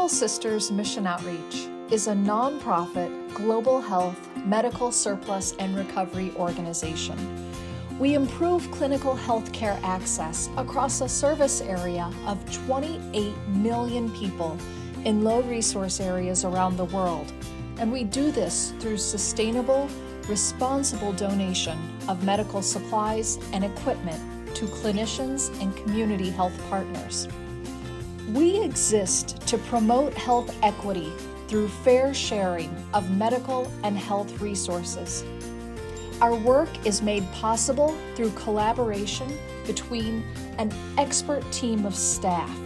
Hospital Sisters Mission Outreach is a nonprofit global health, medical surplus, and recovery organization. We improve clinical healthcare access across a service area of 28 million people in low-resource areas around the world, and we do this through sustainable, responsible donation of medical supplies and equipment to clinicians and community health partners. We exist to promote health equity through fair sharing of medical and health resources. Our work is made possible through collaboration between an expert team of staff,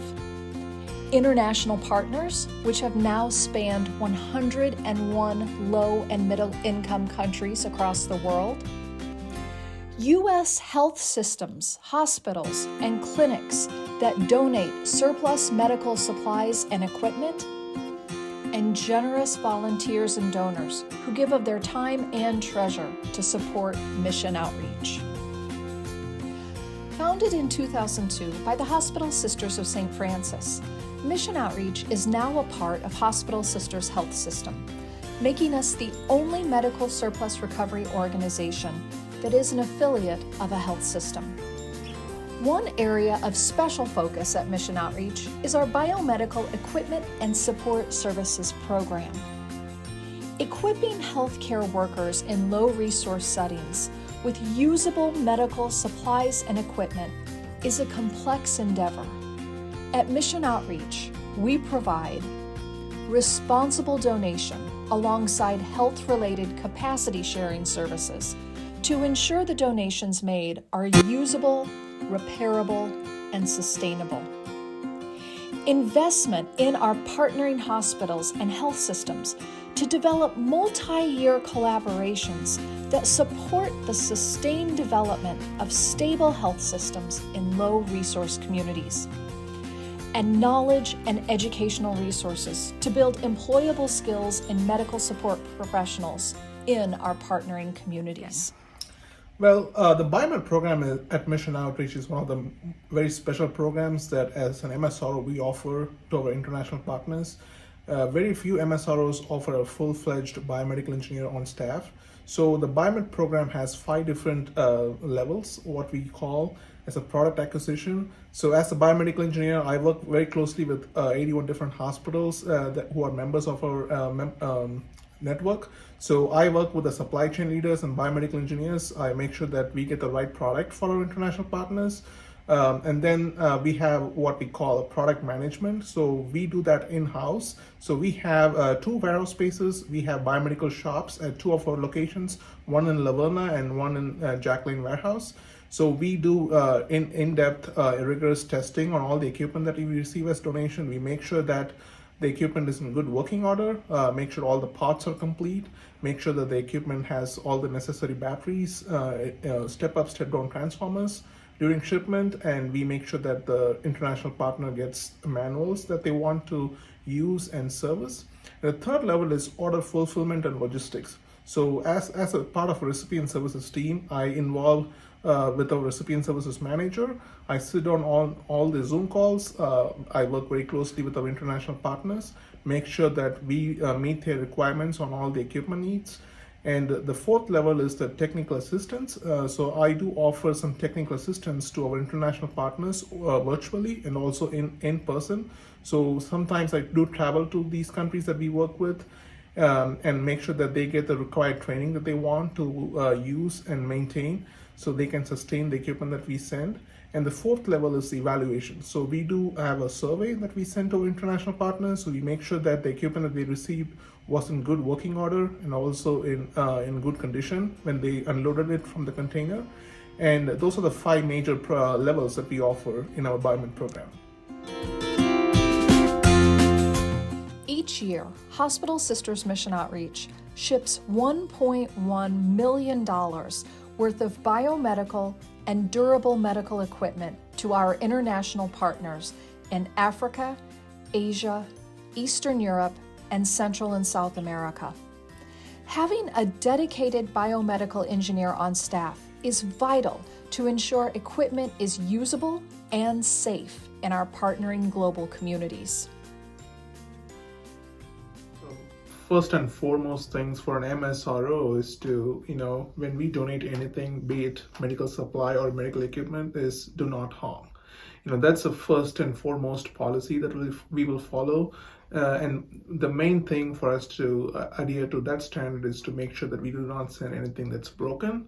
international partners, which have now spanned 101 low and middle income countries across the world, U.S. health systems, hospitals, and clinics that donate surplus medical supplies and equipment, and generous volunteers and donors who give of their time and treasure to support mission outreach. Founded in 2002 by the Hospital Sisters of St. Francis, Mission Outreach is now a part of Hospital Sisters Health System, making us the only medical surplus recovery organization that is an affiliate of a health system. One area of special focus at Mission Outreach is our biomedical equipment and support services program. Equipping healthcare workers in low-resource settings with usable medical supplies and equipment is a complex endeavor. At Mission Outreach, we provide responsible donation alongside health-related capacity sharing services to ensure the donations made are usable, repairable, and sustainable. Investment in our partnering hospitals and health systems to develop multi-year collaborations that support the sustained development of stable health systems in low-resource communities. And knowledge and educational resources to build employable skills in medical support professionals in our partnering communities. Well, the BioMed program at Mission Outreach is one of the very special programs that as an MSRO we offer to our international partners. Very few MSROs offer a full-fledged biomedical engineer on staff. So the BioMed program has 5 different levels, what we call as a product acquisition. So as a biomedical engineer, I work very closely with 81 different hospitals who are members of our network. So I work with the supply chain leaders and biomedical engineers. I make sure that we get the right product for our international partners. And then we have what we call a product management. So we do that in-house. So we have 2 warehouse spaces. We have biomedical shops at 2 of our locations, one in Laverna and one in Jacqueline Warehouse. So we do in-depth rigorous testing on all the equipment that we receive as donation. We make sure that the equipment is in good working order, make sure all the parts are complete, make sure that the equipment has all the necessary batteries, step-up, step-down transformers during shipment, and we make sure that the international partner gets manuals that they want to use and service. And the third level is order fulfillment and logistics. So as a part of a recipient services team, I involve with our recipient services manager. I sit on all the Zoom calls. I work very closely with our international partners, make sure that we meet their requirements on all the equipment needs. And the fourth level is the technical assistance. So I do offer some technical assistance to our international partners virtually and also in person. So sometimes I do travel to these countries that we work with and make sure that they get the required training that they want to use and maintain so they can sustain the equipment that we send. And the fourth level is the evaluation. So we do have a survey that we send to our international partners. So we make sure that the equipment that they received was in good working order and also in good condition when they unloaded it from the container. And those are the 5 major levels that we offer in our BioMed program. Each year, Hospital Sisters Mission Outreach ships $1.1 million worth of biomedical and durable medical equipment to our international partners in Africa, Asia, Eastern Europe, and Central and South America. Having a dedicated biomedical engineer on staff is vital to ensure equipment is usable and safe in our partnering global communities. first and foremost things for an MSRO is to, when we donate anything, be it medical supply or medical equipment, is do not harm. That's the first and foremost policy that we will follow. And the main thing for us to adhere to that standard is to make sure that we do not send anything that's broken.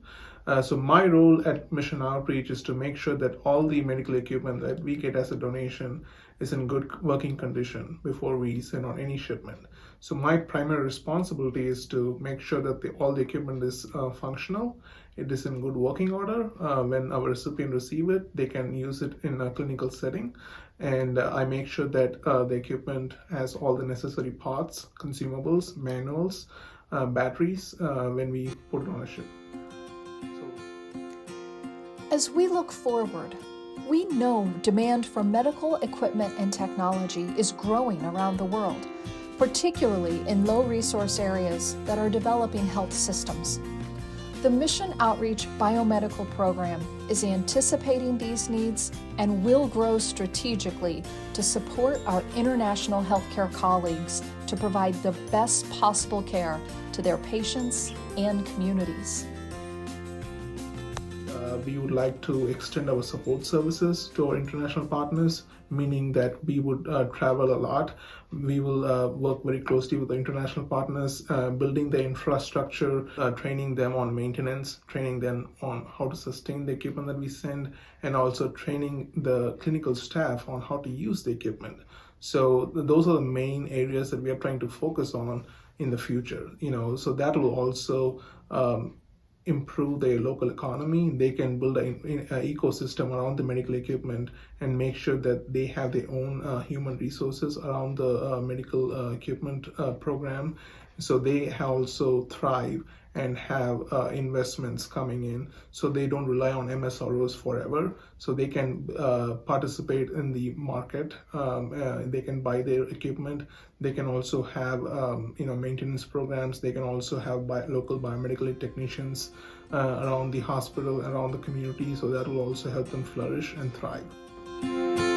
So my role at Mission Outreach is to make sure that all the medical equipment that we get as a donation is in good working condition before we send on any shipment. So my primary responsibility is to make sure that all the equipment is functional, it is in good working order. When our recipient receive it, they can use it in a clinical setting. And I make sure that the equipment has all the necessary parts, consumables, manuals, batteries when we put it on a ship. As we look forward, we know demand for medical equipment and technology is growing around the world, particularly in low-resource areas that are developing health systems. The Mission Outreach Biomedical Program is anticipating these needs and will grow strategically to support our international healthcare colleagues to provide the best possible care to their patients and communities. We would like to extend our support services to our international partners, meaning that we would travel a lot. We will work very closely with the international partners, building the infrastructure, training them on maintenance, training them on how to sustain the equipment that we send, and also training the clinical staff on how to use the equipment. So those are the main areas that we are trying to focus on in the future. So that will also improve their local economy. They can build an ecosystem around the medical equipment and make sure that they have their own human resources around the medical equipment program. So they also thrive and have investments coming in, so they don't rely on MSROs forever. So they can participate in the market. They can buy their equipment. They can also have maintenance programs. They can also have local biomedical technicians around the hospital, around the community. So that will also help them flourish and thrive.